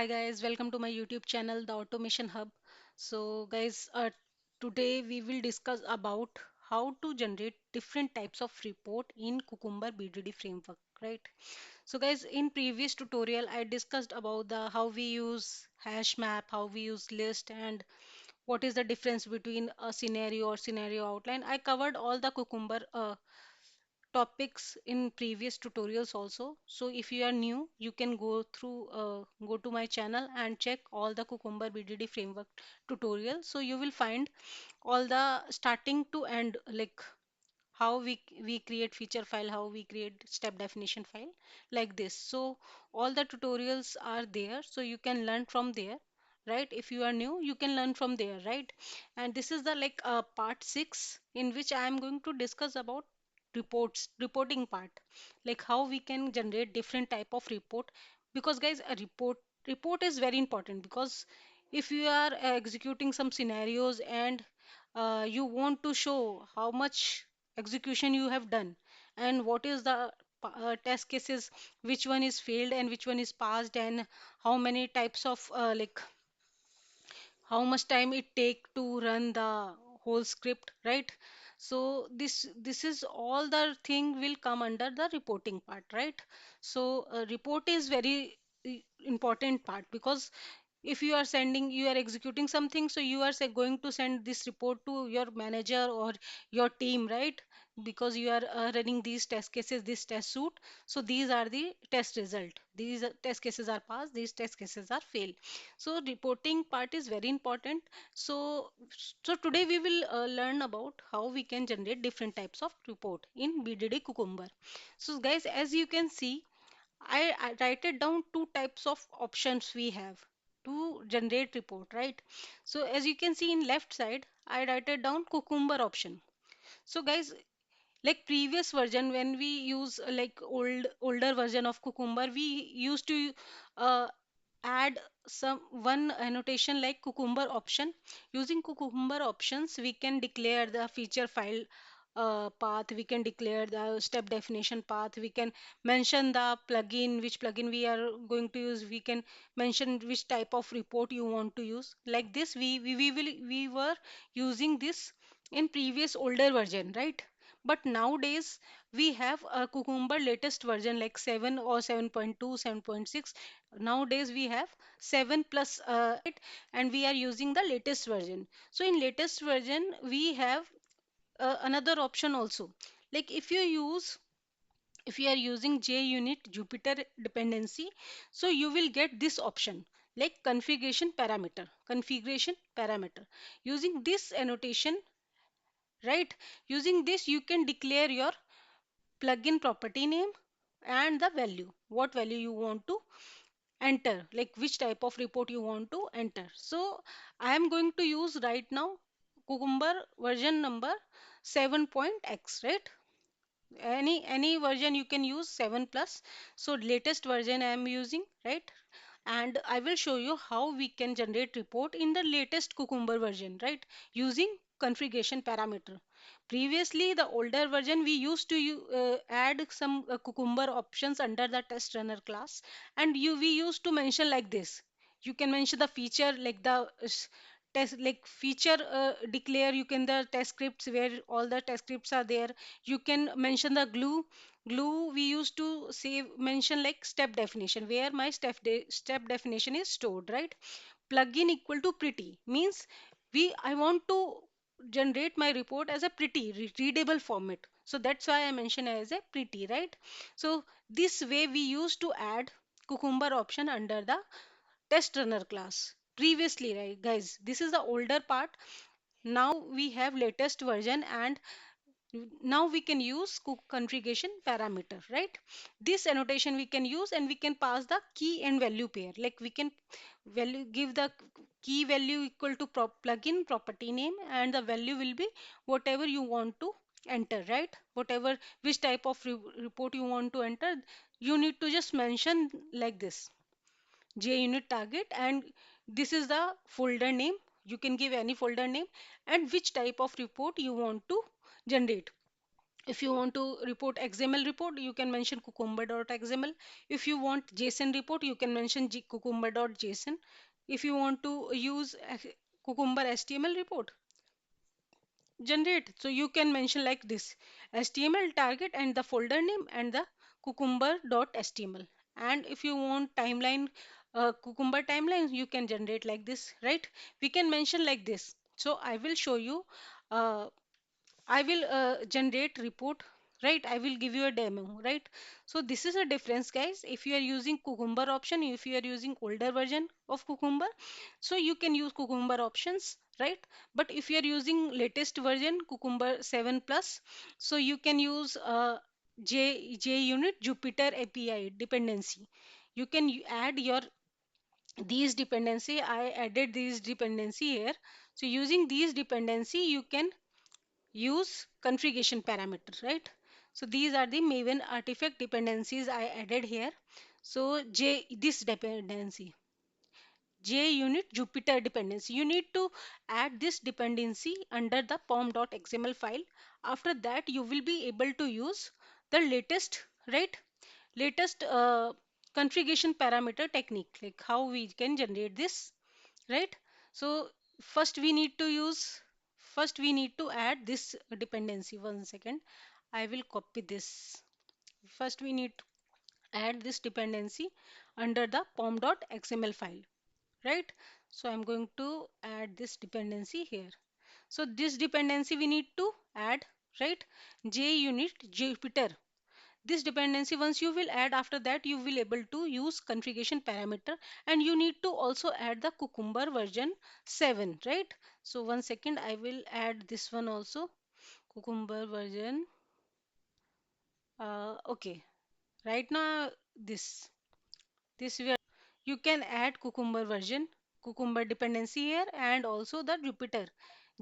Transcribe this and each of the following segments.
Hi guys, welcome to my YouTube channel, The Automation Hub. Today we will discuss about how to generate different types of report in Cucumber BDD framework, right? So guys, in previous tutorial I discussed about the how we use hash map, how we use list, and what is the difference between a scenario or scenario outline. I covered all the Cucumber topics in previous tutorials also. So if you are new, you can go to my channel and check all the Cucumber BDD framework tutorials. So you will find all the starting to end, like how we create feature file, how we create step definition file, like this. So all the tutorials are there, so you can learn from there, right? If you are new, you can learn from there, right? And this is the part 6, in which I am going to discuss about reporting part, like how we can generate different type of report. Because guys, a report is very important, because if you are executing some scenarios and you want to show how much execution you have done and what is the test cases, which one is failed and which one is passed, and how many types of how much time it take to run the whole script, right? So this is all the thing will come under the reporting part, right? So report is very important part, because if you are sending, you are executing something, so you are going to send this report to your manager or your team, right? Because you are running these test cases, this test suite. So these are the test result, these test cases are passed, these test cases are failed. So reporting part is very important. So today we will learn about how we can generate different types of report in BDD Cucumber. So guys, as you can see, I write it down two types of options we have to generate report, right? So as you can see in left side, I write it down Cucumber option. So guys, like previous version, when we use older version of Cucumber, we used to uh, add some one annotation like Cucumber option. Using Cucumber options, we can declare the feature file path, we can declare the step definition path, we can mention the plugin, which plugin we are going to use, we can mention which type of report you want to use. Like this, we were using this in previous older version, right? But nowadays we have a Cucumber latest version like 7 or 7.2, 7.6. Nowadays we have 7 plus, and we are using the latest version. So in latest version we have another option also. Like if you are using JUnit Jupyter dependency, so you will get this option like configuration parameter. Using this annotation, right? Using this you can declare your plugin property name and the value, what value you want to enter, like which type of report you want to enter. So I am going to use right now Cucumber version number 7.x, right? Any version you can use 7 plus. So latest version I am using, right? And I will show you how we can generate report in the latest Cucumber version, right? Using configuration parameter. Previously, the older version, we used to add some Cucumber options under the test runner class, and we used to mention like this. You can mention the feature like the test, like feature declare, you can the test scripts where all the test scripts are there. You can mention the glue we used to say, mention like step definition, where my step definition is stored, right? Plugin equal to pretty means we I want to generate my report as a pretty readable format, so that's why I mention as a pretty, right? So this way we used to add Cucumber option under the test runner class previously, right guys? This is the older part. Now we have latest version, and now we can use configuration parameter, right? This annotation we can use, and we can pass the key and value pair, like we can value give the key value equal to plugin property name, and the value will be whatever you want to enter, right? Whatever, which type of report you want to enter, you need to just mention like this, JUnit target, and this is the folder name. You can give any folder name, and which type of report you want to generate. If you want to report XML report, you can mention cucumber.xml. If you want JSON report, you can mention cucumber.json. If you want to use cucumber HTML report, generate. So you can mention like this: HTML target and the folder name and the cucumber.html. And if you want timeline, cucumber timeline, you can generate like this, right? We can mention like this. So I will show you. Uh, I will generate report, right? I will give you a demo, right? So this is a difference, guys. If you are using Cucumber option, if you are using older version of Cucumber, so you can use Cucumber options, right? But if you are using latest version, Cucumber 7 plus, so you can use JUnit Jupyter API dependency. You can add your these dependency. I added these dependency here. So using these dependency, you can use configuration parameter, right? So these are the Maven artifact dependencies I added here. So this dependency, JUnit Jupyter dependency, you need to add this dependency under the pom.xml file. After that, you will be able to use the latest, right? Latest configuration parameter technique, like how we can generate this, right? So first we need to use, first we need to add this dependency. One second, I will copy this. First we need to add this dependency under the pom.xml file, right? So I'm going to add this dependency here. So this dependency we need to add, right? JUnit Jupyter. This dependency, once you will add, after that you will able to use configuration parameter, and you need to also add the Cucumber version 7, right? So one second, I will add this one also, Cucumber version. Okay, right now this we are, you can add Cucumber version, Cucumber dependency here, and also the Jupyter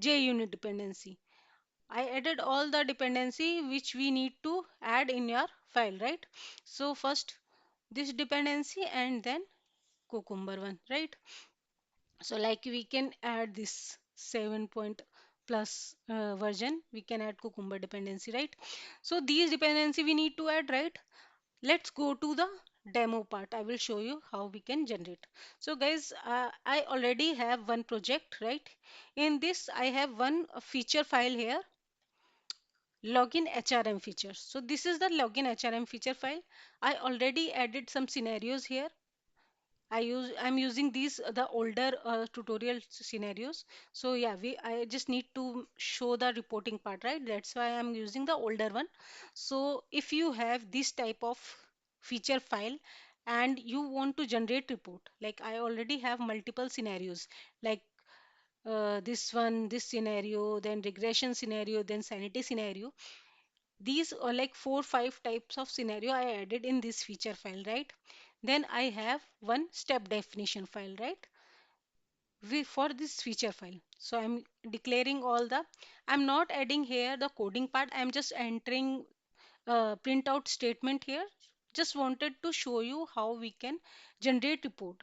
JUnit dependency. I added all the dependency which we need to add in your file, right? So first this dependency and then Cucumber one, right? So like we can add this 7 point plus version, we can add Cucumber dependency, right? So these dependency we need to add, right? Let's go to the demo part. I will show you how we can generate. So guys, I already have one project, right? In this I have one feature file here, login HRM features. So this is the login HRM feature file. I already added some scenarios here. I'm using these the older tutorial scenarios. So yeah, we I just need to show the reporting part, right? That's why I'm using the older one. So if you have this type of feature file and you want to generate report, like I already have multiple scenarios, like this one, this scenario, then regression scenario, then sanity scenario. These are like 4 5 types of scenario I added in this feature file, right? Then I have one step definition file, right? For this feature file. So I'm declaring all the, I'm not adding here the coding part, I'm just entering printout statement here. Just wanted to show you how we can generate report.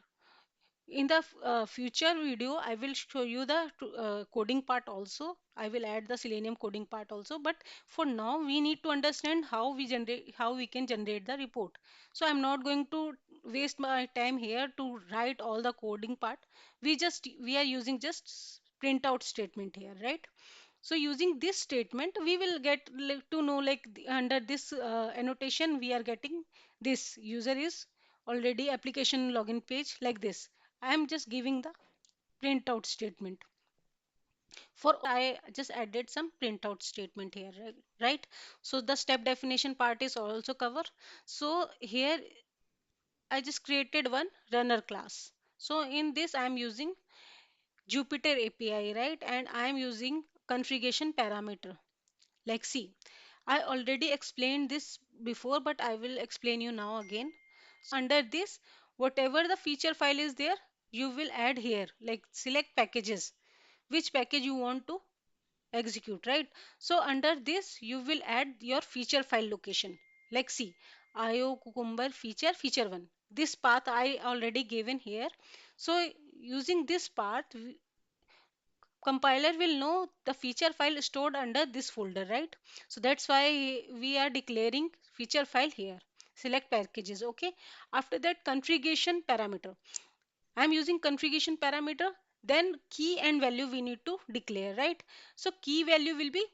In the future video, I will show you the coding part also. I will add the Selenium coding part also. But for now, we need to understand how we generate, how we can generate the report. So I'm not going to waste my time here to write all the coding part. We are using just printout statement here, right? So using this statement, we will get to know like under this annotation, we are getting this user is already application login page like this. I am just giving the printout statement. For I just added some printout statement here, right? So the step definition part is also covered. So here I just created one runner class. So in this I am using Jupyter API, right? And I am using configuration parameter. Like see, I already explained this before, but I will explain you now again. So under this, whatever the feature file is there, you will add here, like select packages, which package you want to execute, right? So under this, you will add your feature file location. Like see, IO Cucumber feature one. This path I already given here. So using this path, compiler will know the feature file stored under this folder, right? So that's why we are declaring feature file here. Select packages. Okay, after that, configuration parameter. I'm using configuration parameter. Then key and value we need to declare, right? So key value will be,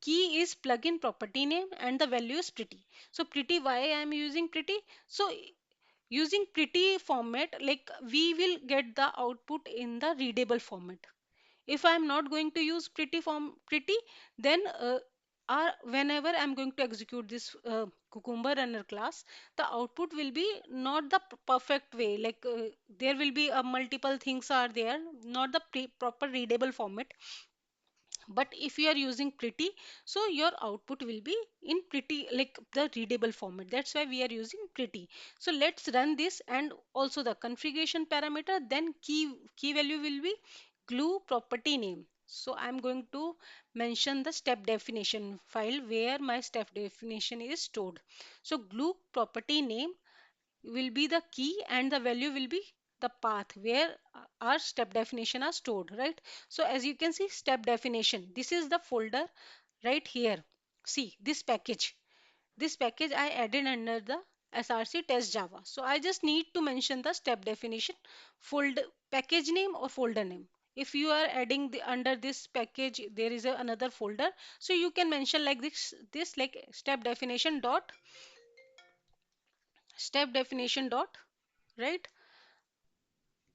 key is plugin property name and the value is pretty. So pretty, why I am using pretty? So using pretty format, like we will get the output in the readable format. If I am not going to use pretty, then whenever I'm going to execute this Cucumber runner class, the output will be not the perfect way. Like there will be multiple things are there, not the proper readable format. But if you are using pretty, so your output will be in pretty, like the readable format. That's why we are using pretty. So let's run this, and also the configuration parameter. Then key value will be glue property name. So I'm going to mention the step definition file where my step definition is stored. So glue property name will be the key and the value will be the path where our step definition are stored, right? So as you can see, step definition, this is the folder right here. See this package, this package I added under the src test java. So I just need to mention the step definition folder, package name or folder name. If you are adding the under this package there is another folder, so you can mention like this like step definition dot, right,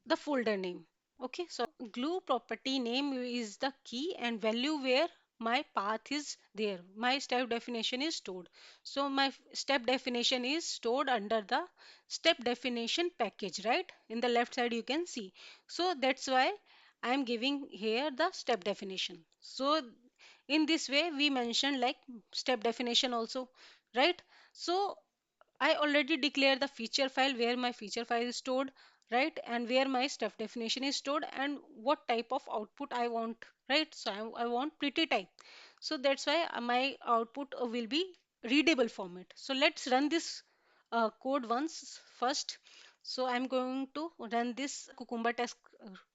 the folder name. Okay, so glue property name is the key and value where my path is there, my step definition is stored. So my step definition is stored under the step definition package, right? In the left side you can see. So that's why I am giving here the step definition. So in this way we mentioned like step definition also, right? So I already declared the feature file where my feature file is stored, right? And where my step definition is stored and what type of output I want, right? So I want pretty type. So that's why my output will be readable format. So let's run this code once first. So I'm going to run this Cucumber test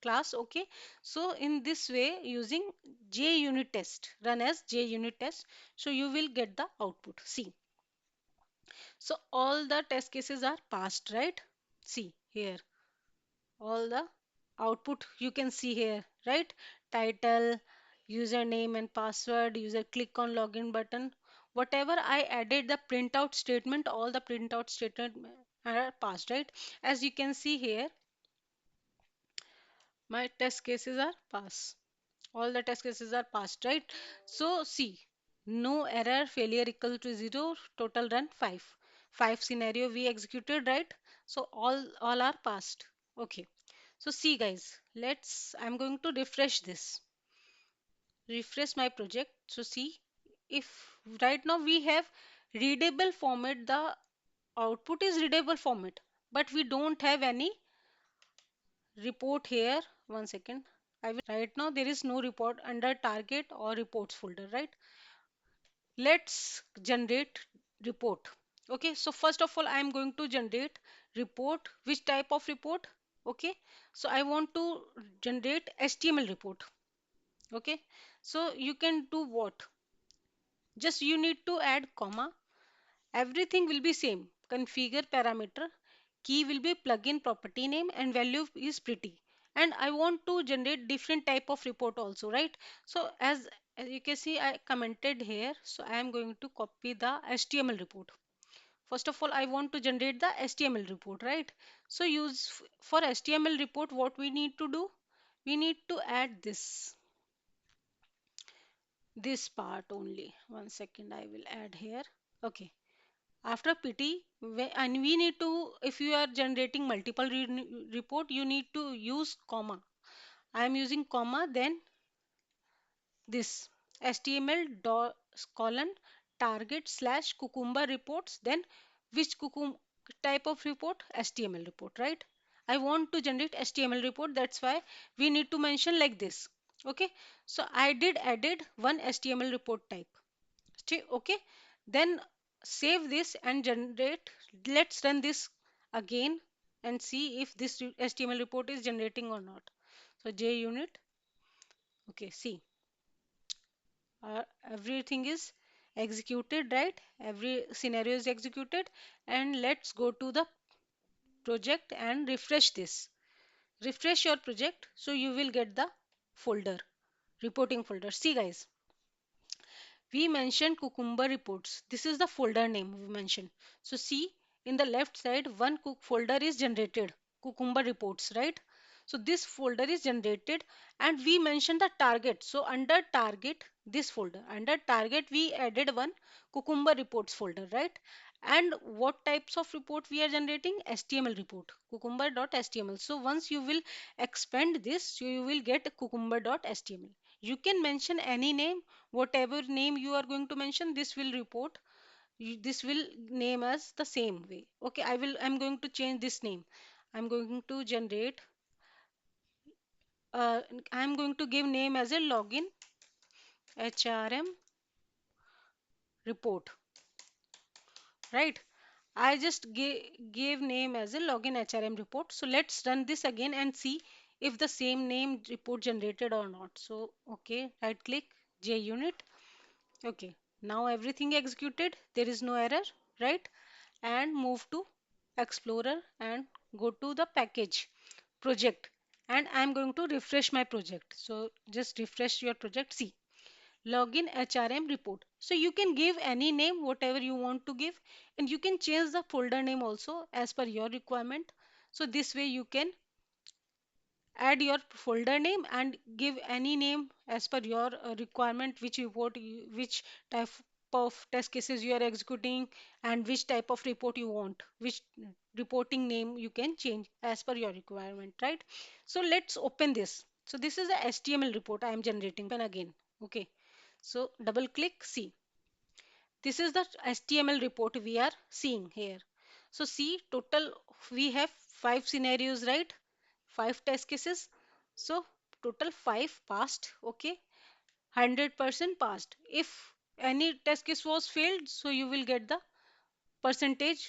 class. Okay. So in this way using JUnit test, run as JUnit test. So you will get the output. See, so all the test cases are passed, right? See here, all the output you can see here, right? Title, username and password, user click on login button. Whatever I added the printout statement, all the printout statement are passed, right? As you can see here, my test cases are passed. All the test cases are passed, right? So see, no error, failure equal to 0, total run 5. 5 scenario we executed, right? So all are passed. Okay, so see guys, let's, I'm going to refresh my project. So see, if right now we have readable format, the output is readable format, but we don't have any report here. One second, I will, right now there is no report under target or reports folder, right? Let's generate report. Okay, so first of all I am going to generate report. Which type of report? Okay, so I want to generate HTML report. Okay, so you can do what, just you need to add comma. Everything will be same. Configure parameter, key will be plugin property name and value is pretty. And I want to generate different type of report also, right? So as you can see I commented here, so I am going to copy the HTML report. First of all I want to generate the HTML report, right? So for HTML report what we need to do, we need to add this part only. One second, I will add here. Okay, after pt, and we need to, if you are generating multiple report you need to use comma. I am using comma, then this html dot colon target slash cucumber reports, then which type of report, html report, right? I want to generate html report, that's why we need to mention like this. Okay, so I did added one html report type. Okay, then save this and generate. Let's run this again and see if this html report is generating or not. So JUnit Okay, see, everything is executed, right? Every scenario is executed. And let's go to the project and refresh this. Refresh your project so you will get the folder, reporting folder. See guys, we mentioned Cucumber reports. This is the folder name we mentioned. So see, in the left side, one cook folder is generated, Cucumber reports, right? So this folder is generated and we mentioned the target. So under target, this folder, under target, we added one Cucumber reports folder, right? And what types of report we are generating? HTML report, cucumber.html. So once you will expand this, you will get cucumber.html. You can mention any name, whatever name you are going to mention, this will report, this will name as the same way. Okay, I'm going to change this name. I'm going to generate, uh, I'm going to give name as a login HRM report, right? I just gave name as a login HRM report. So let's run this again and see if the same name report generated or not. So okay, right click JUnit. Okay, now everything executed. There is no error, right? And move to Explorer and go to the package project. And I'm going to refresh my project. So just refresh your project. See, login HRM report. So you can give any name, whatever you want to give, and you can change the folder name also as per your requirement. So this way you can add your folder name and give any name as per your requirement, which report which type of test cases you are executing and which type of report you want, which reporting name you can change as per your requirement, right? So let's open this. So this is a HTML report I am generating. Open again. Okay, so double click, see, this is the HTML report we are seeing here. So see, total we have five scenarios, right? Five test cases. So total five passed. Okay, 100% passed. If any test case was failed, so you will get the percentage,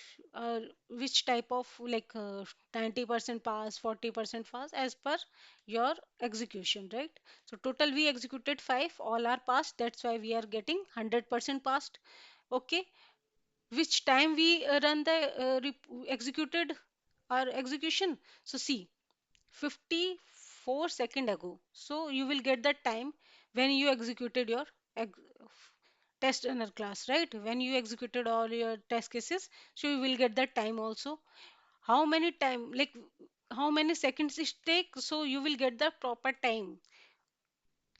which type of, like 90% pass, 40% pass, as per your execution, right? So total we executed five, all are passed. That's why we are getting 100% passed. Okay, which time we run the executed our execution? So see, 54 second ago. So you will get the time when you executed your ex test runner class, right? When you executed all your test cases, so you will get that time also. How many time, like how many seconds it take? So you will get the proper time,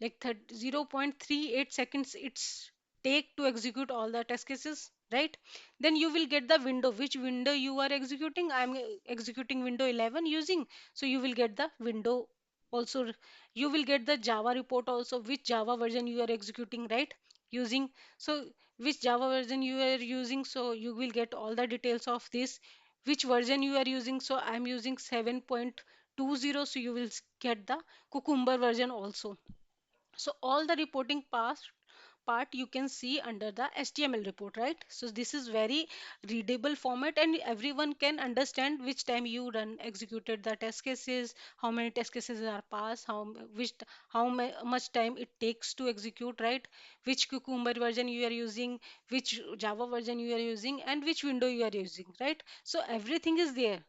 like 0.38 seconds it's take to execute all the test cases, right? Then you will get the window, which window you are executing. I'm executing window 11 using, so you will get the window also. You will get the Java report also, which Java version you are executing, right, using. So which Java version you are using, so you will get all the details of this, which version you are using. So I'm using 7.20, so you will get the Cucumber version also. So all the reporting part you can see under the HTML report, right? So this is very readable format and everyone can understand which time you run executed the test cases, how many test cases are passed, much time it takes to execute, right? Which Cucumber version you are using, which Java version you are using, and which window you are using, right? So everything is there.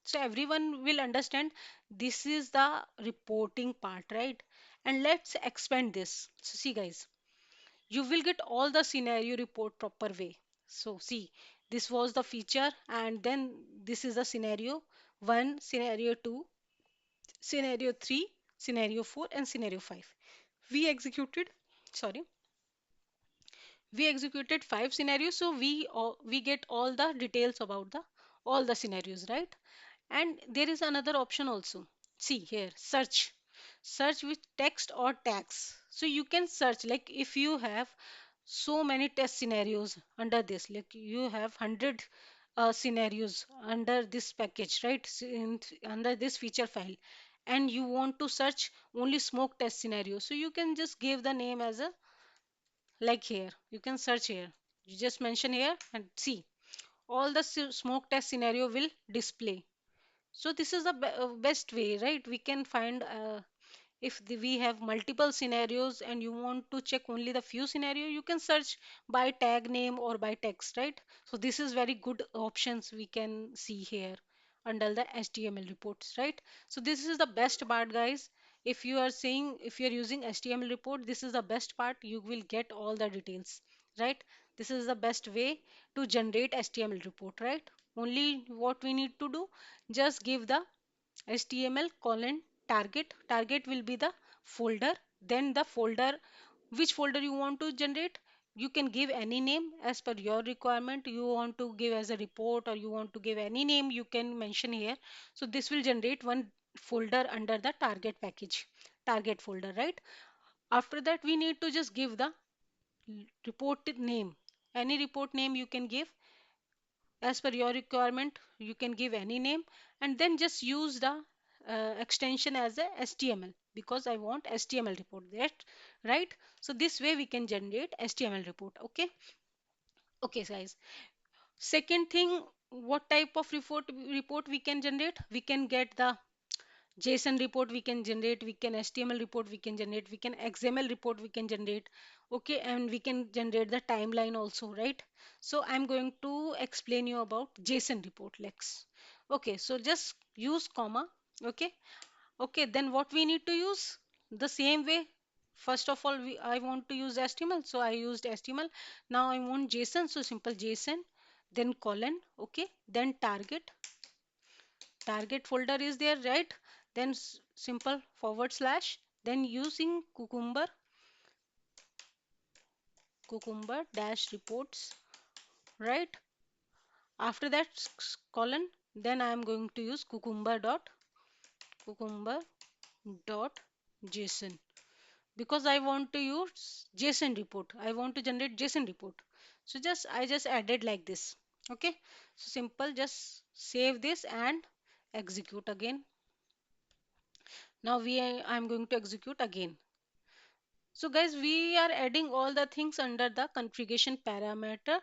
So everyone will understand this is the reporting part, right? And let's expand this. So see guys, you will get all the scenario report proper way. So see, this was the feature and then this is the scenario 1, scenario 2, scenario 3, scenario 4 and scenario 5. We executed, sorry, we executed five scenarios, so we get all the details about the all the scenarios, right? And there is another option also. See here, search with text or tags. So you can search, like if you have so many test scenarios under this, like you have 100 scenarios under this package, right? Under this feature file, and you want to search only smoke test scenario, so you can just give the name as a, like here you can search here, you just mention here and see all the smoke test scenario will display. So this is the best way, right? We can find if we have multiple scenarios and you want to check only the few scenario, you can search by tag name or by text, right? So this is very good options we can see here under the HTML reports, right? So this is the best part, guys. If you are saying, if you are using HTML report, this is the best part. You will get all the details, right? This is the best way to generate HTML report, right? Only what we need to do, just give the HTML colon target. Target will be the folder. Then the folder, which folder you want to generate, you can give any name as per your requirement. You want to give as a report or you want to give any name, you can mention here. So this will generate one folder under the target package, target folder, right? After that, we need to just give the report name. Any report name you can give as per your requirement. You can give any name and then just use the extension as a HTML because I want HTML report, that right? So this way we can generate HTML report. Okay. Okay, guys. Second thing, what type of report we can generate? We can get the JSON report we can generate, we can HTML report we can generate, we can XML report we can generate, okay, and we can generate the timeline also, right? So I'm going to explain you about JSON report, Lex. Okay, so just use comma, okay, okay, then what we need to use? The same way. First of all, I want to use HTML, so I used HTML. Now I want JSON, so simple JSON, then colon, okay, then target folder is there, right? Then simple forward slash, then using cucumber dash reports, right? After that colon, then I am going to use cucumber dot json because I want to use JSON report. I want to generate JSON report. So just I just added like this. Okay, so simple, just save this and execute again. Now I'm going to execute again. So guys, we are adding all the things under the configuration parameter.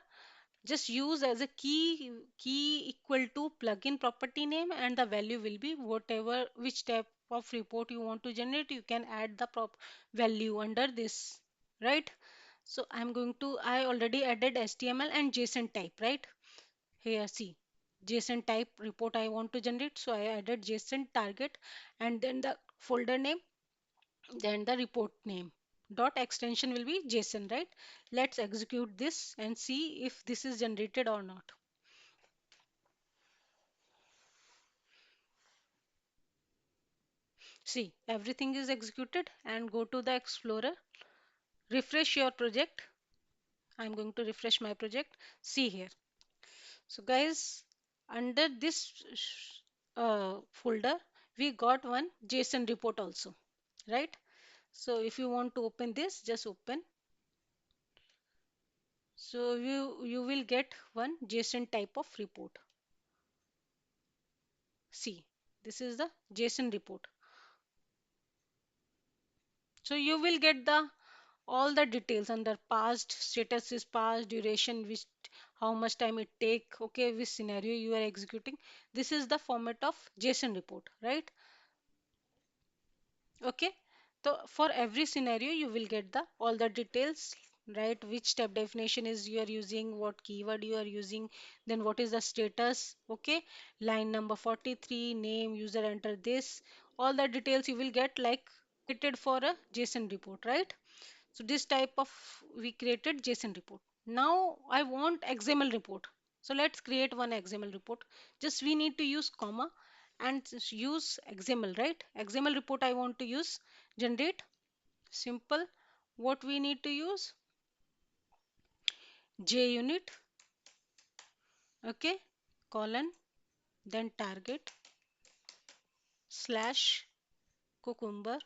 Just use as a key equal to plugin property name and the value will be whatever, which type of report you want to generate. You can add the prop value under this, right? So I already added HTML and JSON type, right? Here, see, JSON type report I want to generate. So I added JSON target and then the folder name, then the report name. Dot extension will be JSON, right? Let's execute this and see if this is generated or not. See, everything is executed and go to the Explorer. Refresh your project. I'm going to refresh my project. See here. So guys, under this folder, we got one JSON report also, right? So if you want to open this, just open. So you will get one JSON type of report. See, this is the JSON report. So you will get the all the details under past, status is past, duration, which how much time it take, okay, which scenario you are executing. This is the format of JSON report, right? Okay. So for every scenario you will get the all the details, right? Which step definition is you are using, what keyword you are using, then what is the status, okay, line number 43, name, user enter this, all the details you will get like created for a JSON report, right? So this type of we created JSON report. Now I want XML report. So let's create one XML report. Just we need to use comma and just use XML, right? XML report I want to use generate. Simple. What we need to use? JUnit. Okay. Colon. Then target slash cucumber,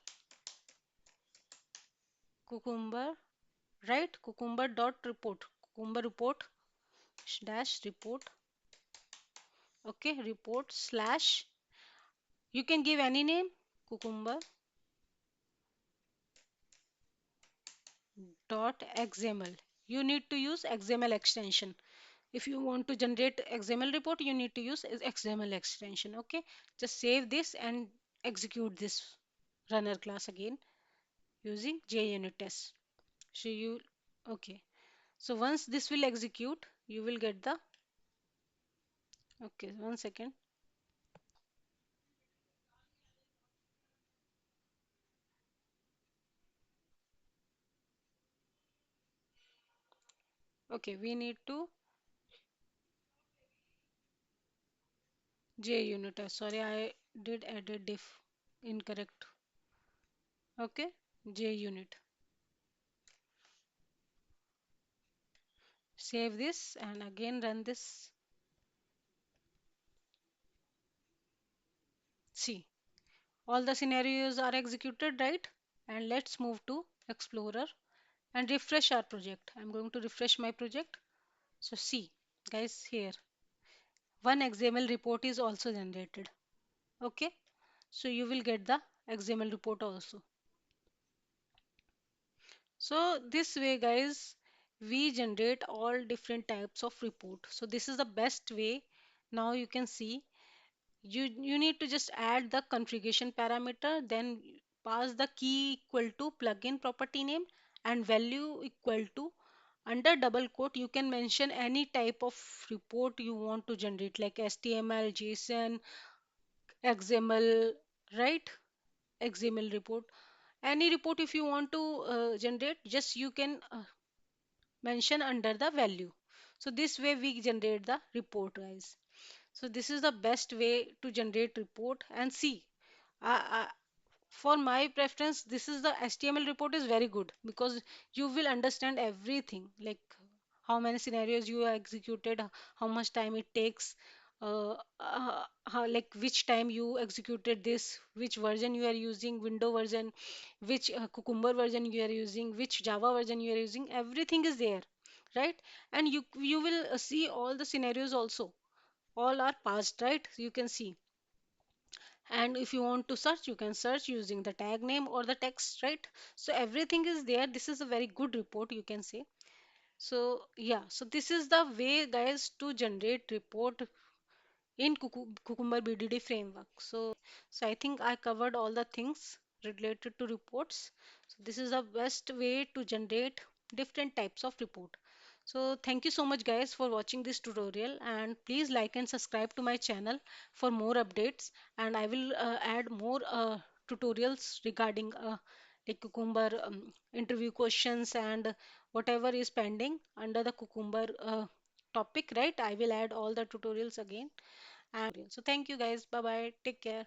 right? Cucumber dot report. Cucumber report dash report. Okay. Report slash, you can give any name, cucumber dot xml. You need to use xml extension. If you want to generate xml report, you need to use xml extension. Okay, just save this and execute this. runner class again using JUnit test. So you, okay. So once this will execute, you will get the, okay, 1 second. Okay, we need to JUnit test. Sorry, I did added diff incorrect. Okay, JUnit. Save this and again run this. See, all the scenarios are executed, right? And let's move to Explorer and refresh our project. I'm going to refresh my project. So see, guys, here one XML report is also generated. Okay, so you will get the XML report also. So this way, guys, we generate all different types of report. So this is the best way. Now you can see you need to just add the configuration parameter, then pass the key equal to plugin property name and value equal to, under double quote you can mention any type of report you want to generate like HTML, JSON, XML, right? XML report. Any report if you want to generate, just you can mention under the value. So this way we generate the report, guys. So this is the best way to generate report. And see, uh, for my preference, this is the HTML report is very good because you will understand everything like how many scenarios you have executed, how much time it takes, how like which time you executed this, which version you are using, window version, which Cucumber version you are using, which Java version you are using. Everything is there, right? And you will see all the scenarios also. All are passed, right? You can see. And if you want to search, you can search using the tag name or the text, right? So everything is there. This is a very good report, you can say. So yeah, so this is the way, guys, to generate report in Cucumber BDD framework. So I think I covered all the things related to reports. So this is the best way to generate different types of report. So thank you so much, guys, for watching this tutorial, and please like and subscribe to my channel for more updates, and I will add more tutorials regarding like Cucumber interview questions and whatever is pending under the Cucumber topic, right? I will add all the tutorials again. And so thank you, guys. Bye bye. Take care.